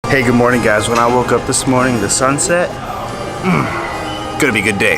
Hey, good morning guys. When I woke up this morning, the sunset, gonna be a good day.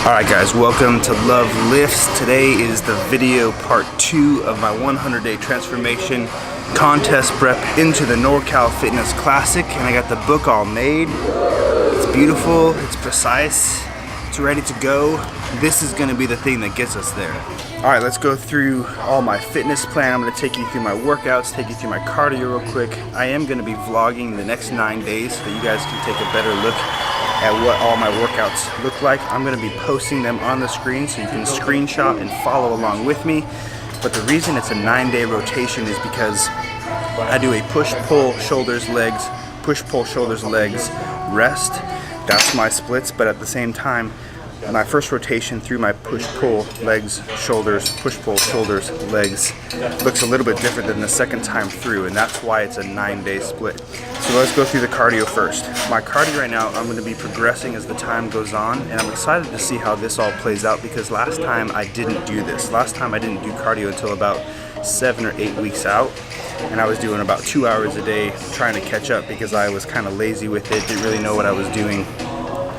Alright guys, welcome to Love Lifts. Today is the video part 2 of my 100-day transformation contest prep into the NorCal Fitness Classic, and I got the book all made. It's beautiful, it's precise, it's ready to go. This is going to be the thing that gets us there. Alright, let's go through all my fitness plan. I'm going to take you through my workouts, take you through my cardio real quick. I am going to be vlogging the next 9 days so that you guys can take a better look at what all my workouts look like. I'm going to be posting them on the screen so you can screenshot and follow along with me. But the reason it's a 9-day rotation is because I do a push-pull, shoulders, legs, push-pull, shoulders, legs, rest. That's my splits, but at the same time, my first rotation through my push-pull, legs, shoulders, push-pull, shoulders, legs looks a little bit different than the second time through, and that's why it's a 9-day split. So let's go through the cardio first. My cardio right now, I'm going to be progressing as the time goes on, and I'm excited to see how this all plays out because last time I didn't do this. Last time I didn't do cardio until about 7 or 8 weeks out, and I was doing about 2 hours a day trying to catch up because I was kind of lazy with it, didn't really know what I was doing.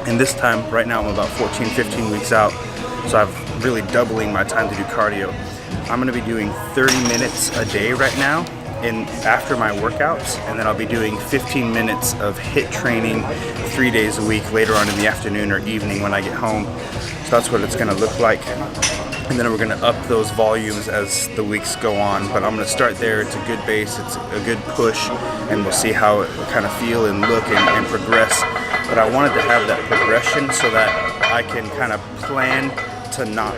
And this time, right now, I'm about 14, 15 weeks out, so I'm really doubling my time to do cardio. I'm going to be doing 30 minutes a day right now after my workouts, and then I'll be doing 15 minutes of HIIT training 3 days a week later on in the afternoon or evening when I get home. So that's what it's going to look like. And then we're going to up those volumes as the weeks go on, but I'm going to start there. It's a good base, it's a good push, and we'll see how it will kind of feel and look and progress. But I wanted to have that progression so that I can kind of plan to not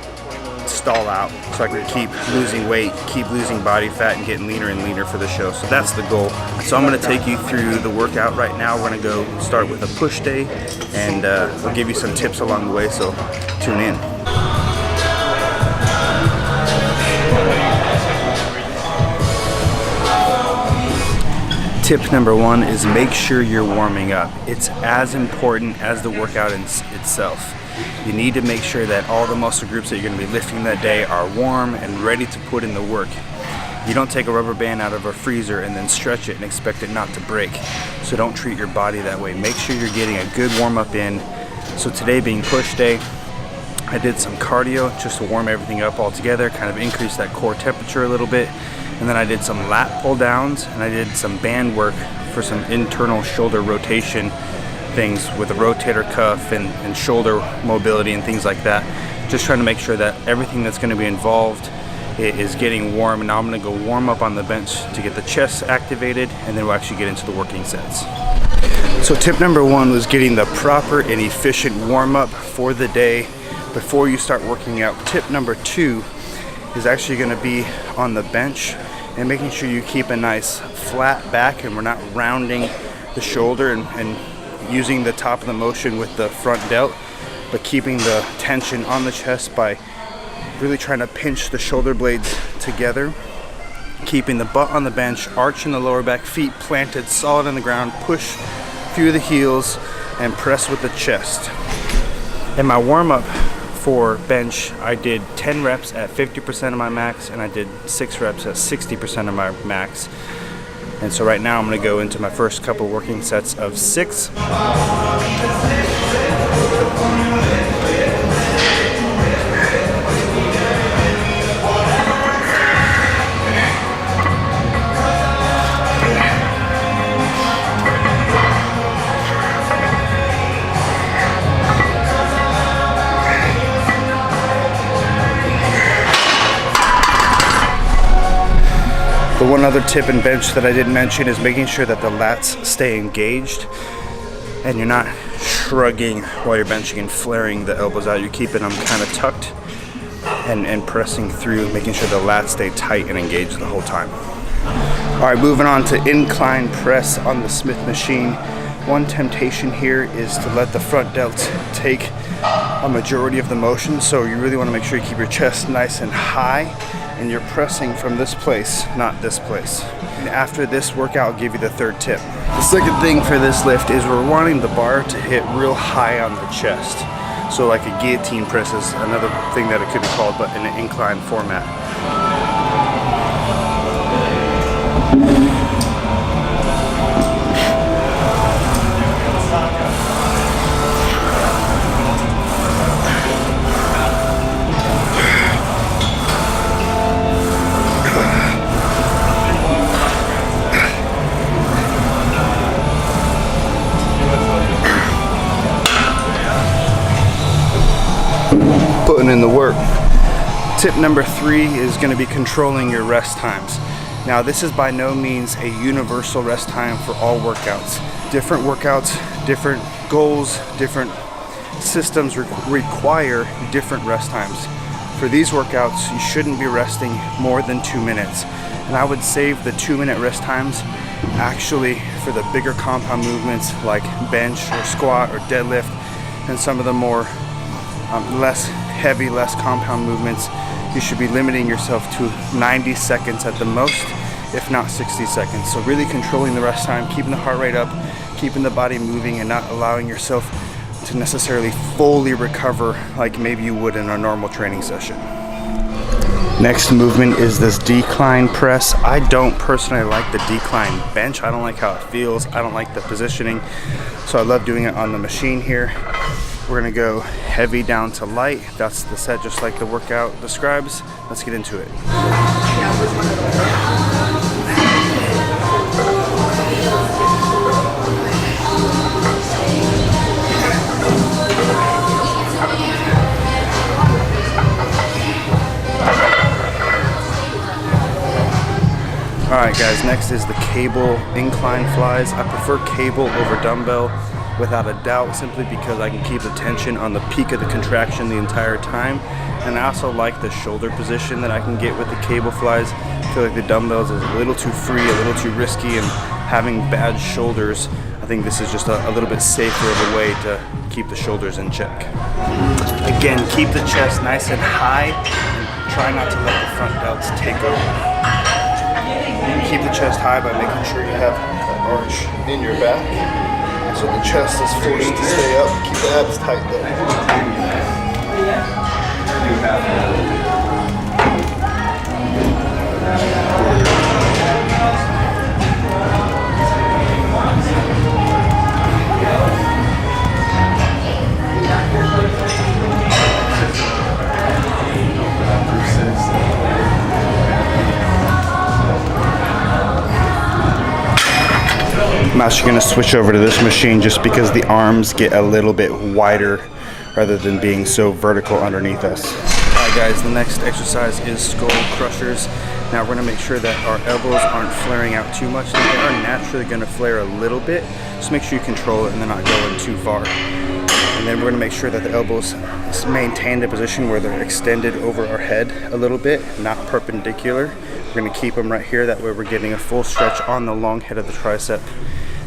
stall out, so I can keep losing weight, keep losing body fat, and getting leaner and leaner for the show. So that's the goal. So I'm going to take you through the workout right now. We're going to go start with a push day, and we'll give you some tips along the way, so tune in. Tip number 1 is make sure you're warming up. It's as important as the workout itself. You need to make sure that all the muscle groups that you're going to be lifting that day are warm and ready to put in the work. You don't take a rubber band out of a freezer and then stretch it and expect it not to break. So don't treat your body that way. Make sure you're getting a good warm up in. So today being push day, I did some cardio just to warm everything up all together, kind of increase that core temperature a little bit. And then I did some lat pull downs, and I did some band work for some internal shoulder rotation things with a rotator cuff and shoulder mobility and things like that. Just trying to make sure that everything that's going to be involved is getting warm. And now I'm going to go warm up on the bench to get the chest activated, and then we'll actually get into the working sets. So tip number 1 was getting the proper and efficient warm up for the day before you start working out. Tip number 2 is actually going to be on the bench and making sure you keep a nice flat back and we're not rounding the shoulder and using the top of the motion with the front delt, but keeping the tension on the chest by really trying to pinch the shoulder blades together, keeping the butt on the bench, arching the lower back, feet planted solid on the ground, push through the heels and press with the chest. In my warm-up for bench, I did 10 reps at 50% of my max, and I did 6 reps at 60% of my max. And so right now I'm going to go into my first couple working sets of 6. The one other tip in bench that I didn't mention is making sure that the lats stay engaged and you're not shrugging while you're benching and flaring the elbows out. You're keeping them kind of tucked and pressing through, making sure the lats stay tight and engaged the whole time. All right, moving on to incline press on the Smith machine. One temptation here is to let the front delt take a majority of the motion, so you really want to make sure you keep your chest nice and high and you're pressing from this place, not this place. And after this workout, I'll give you the third tip. The second thing for this lift is we're wanting the bar to hit real high on the chest. So like a guillotine press is another thing that it could be called, but in an incline format. Putting in the work. Tip number 3 is going to be controlling your rest times. Now this is by no means a universal rest time for all workouts. Different workouts, different goals, different systems require different rest times. For these workouts, you shouldn't be resting more than 2 minutes. And I would save the 2-minute rest times actually for the bigger compound movements like bench or squat or deadlift, and some of the more less heavy, less compound movements. You should be limiting yourself to 90 seconds at the most, if not 60 seconds. So really controlling the rest time, keeping the heart rate up, keeping the body moving, and not allowing yourself to necessarily fully recover like maybe you would in a normal training session. Next movement is this decline press. I don't personally like the decline bench. I don't like how it feels. I don't like the positioning. So I love doing it on the machine here. We're gonna go heavy down to light. That's the set just like the workout describes. Let's get into it. Alright guys, next is the cable incline flies. I prefer cable over dumbbell without a doubt, simply because I can keep the tension on the peak of the contraction the entire time. And I also like the shoulder position that I can get with the cable flies. I feel like the dumbbells is a little too free, a little too risky, and having bad shoulders, I think this is just a little bit safer of a way to keep the shoulders in check. Again, keep the chest nice and high, and try not to let the front delts take over. And keep the chest high by making sure you have an arch in your back, so the chest is forced to stay up. Keep the abs tight though. I'm actually going to switch over to this machine just because the arms get a little bit wider rather than being so vertical underneath us. Alright guys, the next exercise is skull crushers. Now we're going to make sure that our elbows aren't flaring out too much. They are naturally going to flare a little bit. Just make sure you control it and they're not going too far. And then we're going to make sure that the elbows maintain the position where they're extended over our head a little bit, not perpendicular. We're going to keep them right here. That way we're getting a full stretch on the long head of the tricep,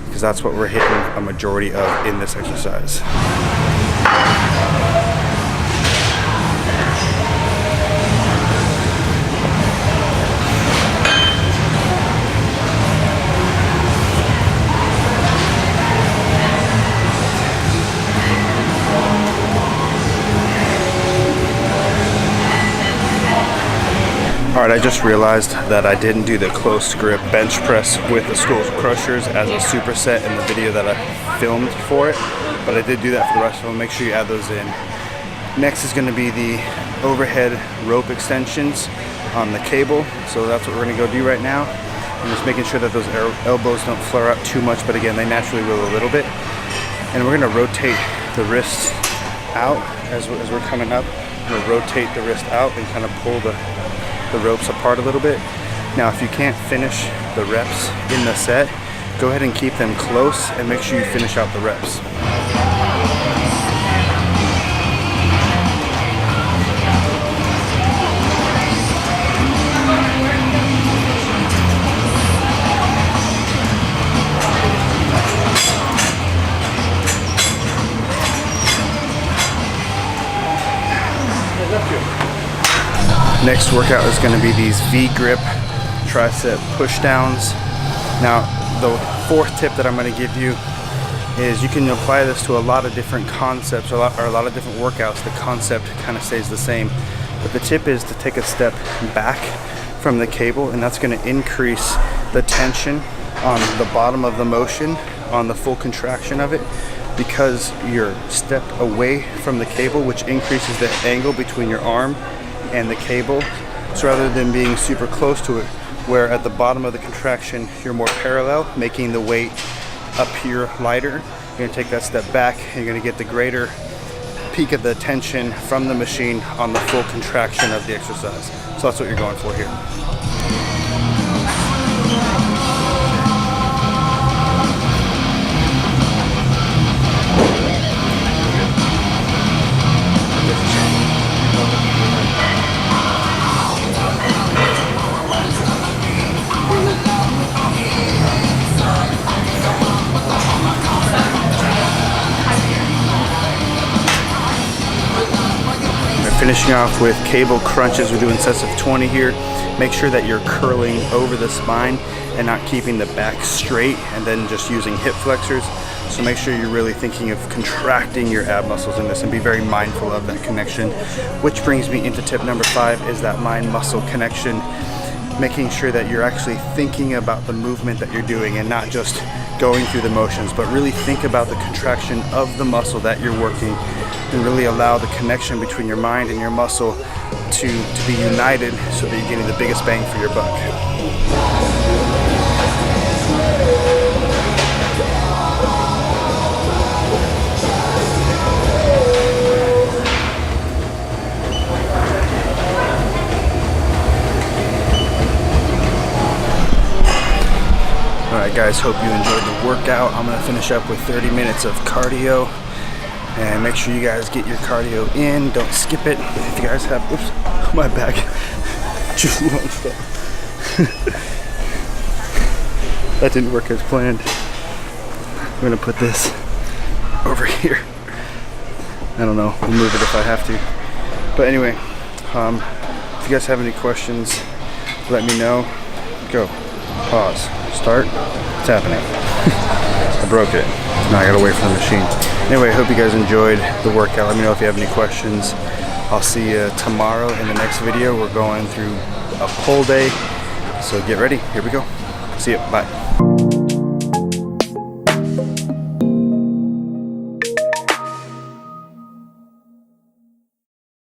because that's what we're hitting a majority of in this exercise. Alright, I just realized that I didn't do the close grip bench press with the skull crushers as a superset in the video that I filmed for it, but I did do that for the rest of them. Make sure you add those in. Next is going to be the overhead rope extensions on the cable, so that's what we're going to go do right now. I'm just making sure that those elbows don't flare out too much, but again, they naturally will a little bit. And we're going to rotate the wrists out as we're coming up. We're going to rotate the wrist out and kind of pull the ropes apart a little bit. Now if you can't finish the reps in the set, go ahead and keep them close and make sure you finish out the reps. Next workout is going to be these VGrip tricep pushdowns. Now, the fourth tip that I'm going to give you is you can apply this to a lot of different concepts or a lot of different workouts. The concept kind of stays the same, but the tip is to take a step back from the cable, and that's going to increase the tension on the bottom of the motion, on the full contraction of it, because you're stepped away from the cable, which increases the angle between your arm and the cable. So rather than being super close to it, where at the bottom of the contraction you're more parallel, making the weight up here lighter, you're going to take that step back and you're going to get the greater peak of the tension from the machine on the full contraction of the exercise. So that's what you're going for here. Finishing off with cable crunches. We're doing sets of 20 here. Make sure that you're curling over the spine and not keeping the back straight and then just using hip flexors. So make sure you're really thinking of contracting your ab muscles in this and be very mindful of that connection. Which brings me into tip number 5, is that mind-muscle connection. Making sure that you're actually thinking about the movement that you're doing and not just going through the motions, but really think about the contraction of the muscle that you're working and really allow the connection between your mind and your muscle to be united so that you're getting the biggest bang for your buck. Alright guys, hope you enjoyed the workout. I'm going to finish up with 30 minutes of cardio. And make sure you guys get your cardio in. Don't skip it. If you guys have, oops, my bag just launched up. That didn't work as planned. I'm gonna put this over here. I don't know, we'll move it if I have to. But anyway, if you guys have any questions, let me know. Go, pause, start. It's happening. I broke it. Now I gotta wait for the machine. Anyway, I hope you guys enjoyed the workout. Let me know if you have any questions. I'll see you tomorrow in the next video. We're going through a pull day, so get ready. Here we go. See you. Bye.